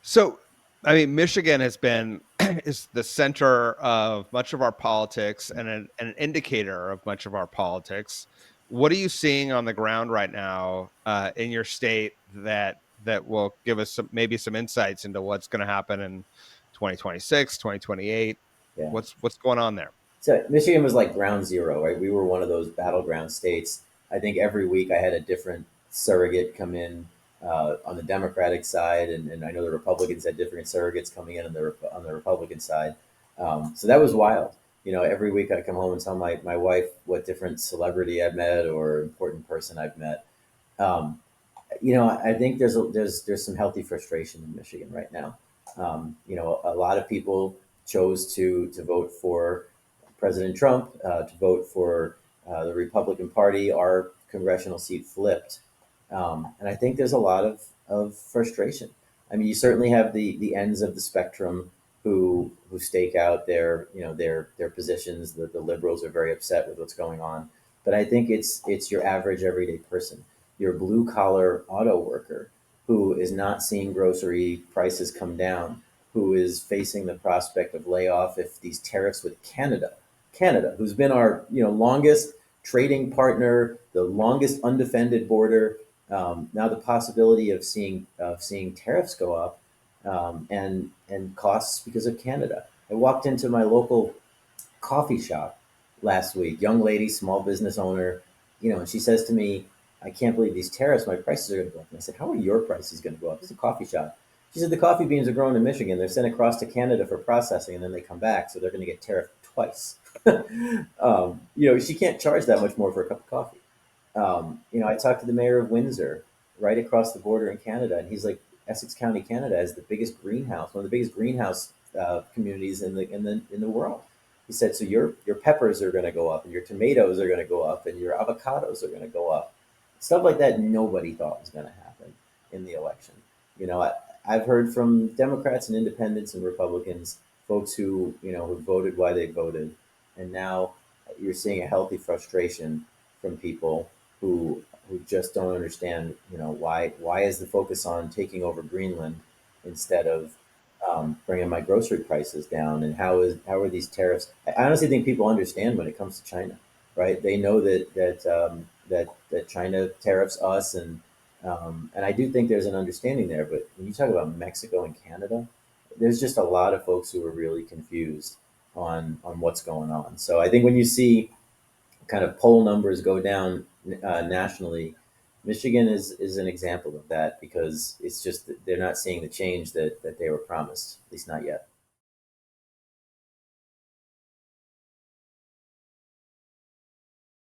So, I mean, Michigan has been is the center of much of our politics and an indicator of much of our politics. What are you seeing on the ground right now in your state that will give us maybe some insights into what's going to happen in 2026, 2028? Yeah. What's going on there? So Michigan was like ground zero, right? We were one of those battleground states. I think every week I had a different surrogate come in on the Democratic side, and I know the Republicans had different surrogates coming in on the Republican side. So that was wild. Every week I come home and tell my wife what different celebrity I've met or important person I've met. Um, I think there's some healthy frustration in Michigan right now. A lot of people chose to vote for President Trump, to vote for the Republican Party. Our congressional seat flipped, and I think there's a lot of frustration. I mean, you certainly have the ends of the spectrum who stake out their positions. The liberals are very upset with what's going on, but I think it's your average everyday person, your blue collar auto worker who is not seeing grocery prices come down, who is facing the prospect of layoff if these tariffs with Canada, who's been our longest trading partner, the longest undefended border. Now the possibility of seeing tariffs go up, and costs because of Canada. I walked into my local coffee shop last week, young lady, small business owner, and she says to me, I can't believe these tariffs, my prices are going to go up. And I said, how are your prices going to go up? It's a coffee shop. She said, the coffee beans are grown in Michigan. They're sent across to Canada for processing, and then they come back. So they're going to get tariffed twice. She can't charge that much more for a cup of coffee. I talked to the mayor of Windsor, right across the border in Canada, and he's like, Essex County, Canada, is the biggest greenhouse, one of the biggest greenhouse communities in the world. He said, so your peppers are going to go up, and your tomatoes are going to go up, and your avocados are going to go up. Stuff like that nobody thought was going to happen in the election. I've heard from Democrats and independents and Republicans, folks who voted why they voted, and now you're seeing a healthy frustration from people who just don't understand. Why is the focus on taking over Greenland instead of bringing my grocery prices down, and how are these tariffs? I honestly think people understand when it comes to China, right? They know that China tariffs us, and I do think there's an understanding there. But when you talk about Mexico and Canada, there's just a lot of folks who are really confused on what's going on. So I think when you see kind of poll numbers go down nationally, Michigan is an example of that, because it's just that they're not seeing the change that they were promised, at least not yet.